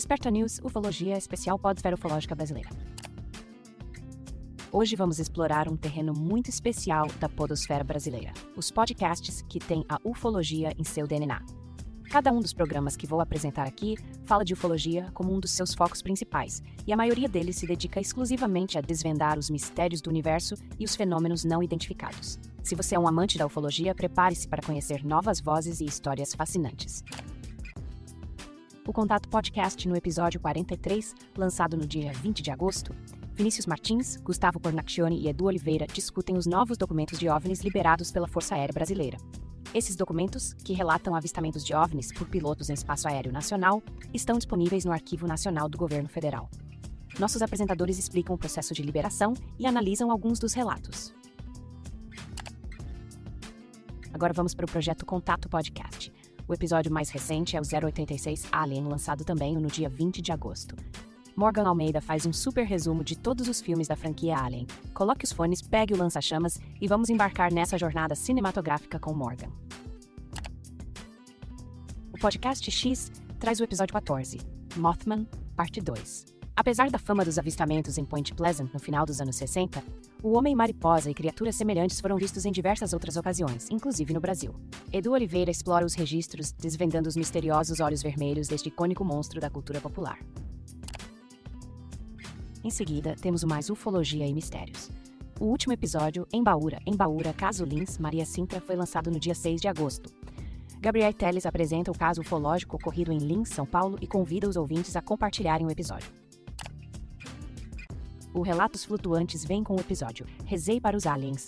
Desperta News Ufologia Especial Podosfera Ufológica Brasileira. Hoje vamos explorar um terreno muito especial da podosfera brasileira, os podcasts que têm a ufologia em seu DNA. Cada um dos programas que vou apresentar aqui fala de ufologia como um dos seus focos principais, e a maioria deles se dedica exclusivamente a desvendar os mistérios do universo e os fenômenos não identificados. Se você é um amante da ufologia, prepare-se para conhecer novas vozes e histórias fascinantes. O Contato Podcast no episódio 43, lançado no dia 20 de agosto, Vinícius Martins, Gustavo Cornacchione e Edu Oliveira discutem os novos documentos de OVNIs liberados pela Força Aérea Brasileira. Esses documentos, que relatam avistamentos de OVNIs por pilotos em espaço aéreo nacional, estão disponíveis no Arquivo Nacional do Governo Federal. Nossos apresentadores explicam o processo de liberação e analisam alguns dos relatos. Agora vamos para o projeto Contato Podcast. O episódio mais recente é o 086 Alien, lançado também no dia 20 de agosto. Morgan Almeida faz um super resumo de todos os filmes da franquia Alien. Coloque os fones, pegue o lança-chamas e vamos embarcar nessa jornada cinematográfica com Morgan. O Podcast X traz o episódio 14, Mothman, parte 2. Apesar da fama dos avistamentos em Point Pleasant no final dos anos 60, o Homem-Mariposa e criaturas semelhantes foram vistos em diversas outras ocasiões, inclusive no Brasil. Edu Oliveira explora os registros, desvendando os misteriosos olhos vermelhos deste icônico monstro da cultura popular. Em seguida, temos o mais Ufologia e Mistérios. O último episódio, Embaúra, Caso Lins, Maria Sintra, foi lançado no dia 6 de agosto. Gabriel Teles apresenta o caso ufológico ocorrido em Lins, São Paulo, e convida os ouvintes a compartilharem o episódio. O Relatos Flutuantes vem com o episódio Rezei para os Aliens,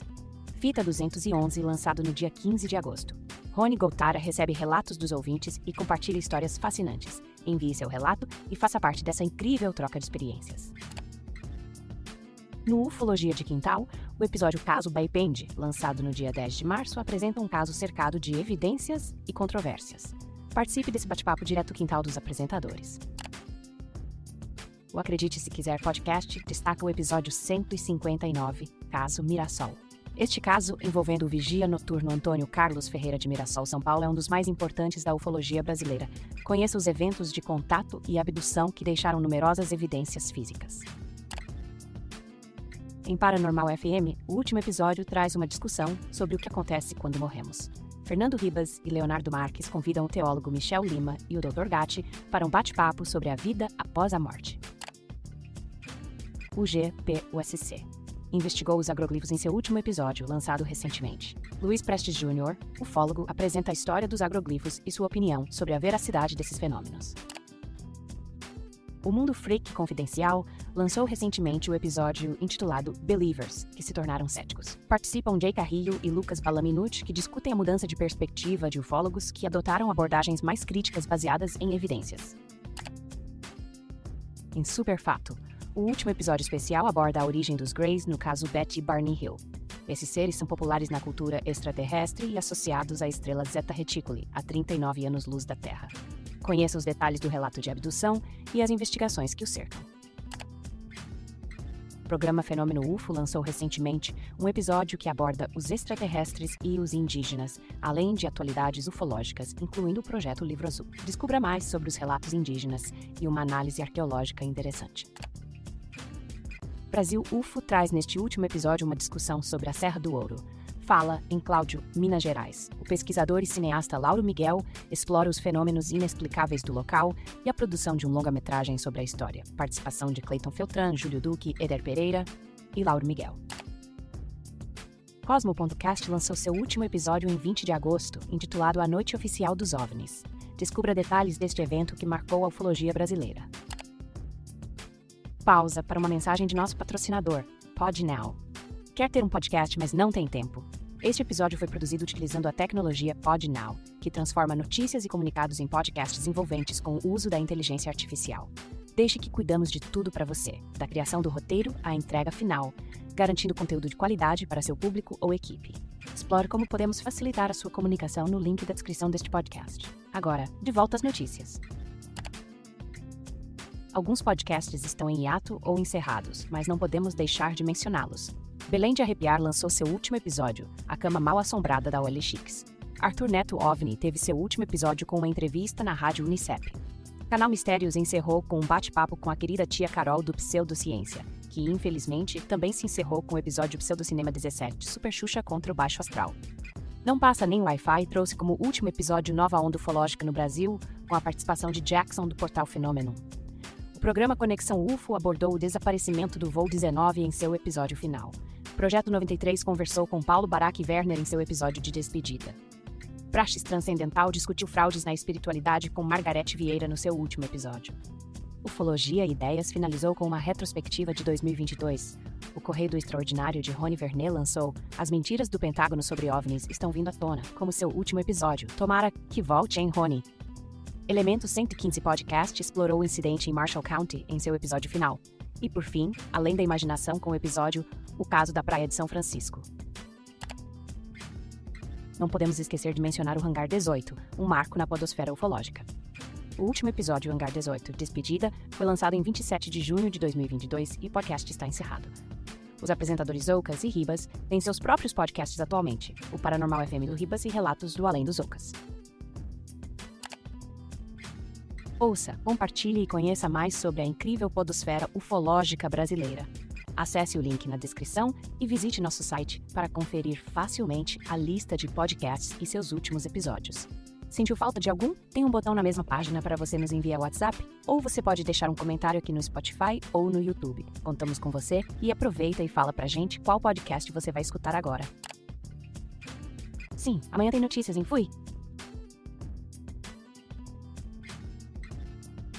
fita 211, lançado no dia 15 de agosto. Rony Goltara recebe relatos dos ouvintes e compartilha histórias fascinantes. Envie seu relato e faça parte dessa incrível troca de experiências. No Ufologia de Quintal, o episódio Caso Baipendi, lançado no dia 10 de março, apresenta um caso cercado de evidências e controvérsias. Participe desse bate-papo direto quintal dos apresentadores. O Acredite Se Quiser podcast destaca o episódio 159, Caso Mirassol. Este caso, envolvendo o vigia noturno Antônio Carlos Ferreira de Mirassol, São Paulo, é um dos mais importantes da ufologia brasileira. Conheça os eventos de contato e abdução que deixaram numerosas evidências físicas. Em Paranormal FM, o último episódio traz uma discussão sobre o que acontece quando morremos. Fernando Ribas e Leonardo Marques convidam o teólogo Michel Lima e o Dr. Gatti para um bate-papo sobre a vida após a morte. O GPUSC investigou os agroglifos em seu último episódio, lançado recentemente. Luiz Prestes Jr., ufólogo, apresenta a história dos agroglifos e sua opinião sobre a veracidade desses fenômenos. O Mundo Freak Confidencial lançou recentemente o episódio intitulado Believers, que se tornaram céticos. Participam Jay Carrillo e Lucas Balaminuti, que discutem a mudança de perspectiva de ufólogos que adotaram abordagens mais críticas baseadas em evidências. Em Superfato, o último episódio especial aborda a origem dos Greys no caso Betty Barney Hill. Esses seres são populares na cultura extraterrestre e associados à estrela Zeta Reticuli, a 39 anos-luz da Terra. Conheça os detalhes do relato de abdução e as investigações que o cercam. O programa Fenômeno UFO lançou recentemente um episódio que aborda os extraterrestres e os indígenas, além de atualidades ufológicas, incluindo o projeto Livro Azul. Descubra mais sobre os relatos indígenas e uma análise arqueológica interessante. Brasil UFO traz neste último episódio uma discussão sobre a Serra do Ouro. Fala em Cláudio, Minas Gerais. O pesquisador e cineasta Lauro Miguel explora os fenômenos inexplicáveis do local e a produção de um longa-metragem sobre a história. Participação de Cleiton Feltran, Júlio Duque, Eder Pereira e Lauro Miguel. Cosmo.cast lançou seu último episódio em 20 de agosto, intitulado A Noite Oficial dos OVNIs. Descubra detalhes deste evento que marcou a ufologia brasileira. Pausa para uma mensagem de nosso patrocinador, PodNow. Quer ter um podcast, mas não tem tempo? Este episódio foi produzido utilizando a tecnologia PodNow, que transforma notícias e comunicados em podcasts envolventes com o uso da inteligência artificial. Deixe que cuidamos de tudo para você, da criação do roteiro à entrega final, garantindo conteúdo de qualidade para seu público ou equipe. Explore como podemos facilitar a sua comunicação no link da descrição deste podcast. Agora, de volta às notícias. Alguns podcasts estão em hiato ou encerrados, mas não podemos deixar de mencioná-los. Belém de Arrepiar lançou seu último episódio, A Cama Mal Assombrada da OLX. Arthur Neto OVNI teve seu último episódio com uma entrevista na rádio Unicep. Canal Mistérios encerrou com um bate-papo com a querida tia Carol do Pseudociência, que infelizmente também se encerrou com o episódio Pseudocinema 17, Super Xuxa contra o Baixo Astral. Não Passa Nem Wi-Fi trouxe como último episódio Nova Onda Ufológica no Brasil, com a participação de Jackson do portal Fenômeno. O programa Conexão UFO abordou o desaparecimento do voo 19 em seu episódio final. Projeto 93 conversou com Paulo Barack Werner em seu episódio de despedida. Praxis Transcendental discutiu fraudes na espiritualidade com Margarete Vieira no seu último episódio. Ufologia e Ideias finalizou com uma retrospectiva de 2022. O Correio do Extraordinário de Rony Vernet lançou As Mentiras do Pentágono sobre OVNIs estão vindo à tona, como seu último episódio. Tomara que volte, hein, Rony? Elemento 115 Podcast explorou o incidente em Marshall County em seu episódio final. E por fim, além da imaginação com o episódio O Caso da Praia de São Francisco. Não podemos esquecer de mencionar o Hangar 18, um marco na podosfera ufológica. O último episódio, Hangar 18, Despedida, foi lançado em 27 de junho de 2022 e o podcast está encerrado. Os apresentadores Oucas e Ribas têm seus próprios podcasts atualmente, o Paranormal FM do Ribas e Relatos do Além dos Oucas. Ouça, compartilhe e conheça mais sobre a incrível podosfera ufológica brasileira. Acesse o link na descrição e visite nosso site para conferir facilmente a lista de podcasts e seus últimos episódios. Sentiu falta de algum? Tem um botão na mesma página para você nos enviar o WhatsApp? Ou você pode deixar um comentário aqui no Spotify ou no YouTube. Contamos com você e aproveita e fala pra gente qual podcast você vai escutar agora. Sim, amanhã tem notícias, hein? Fui!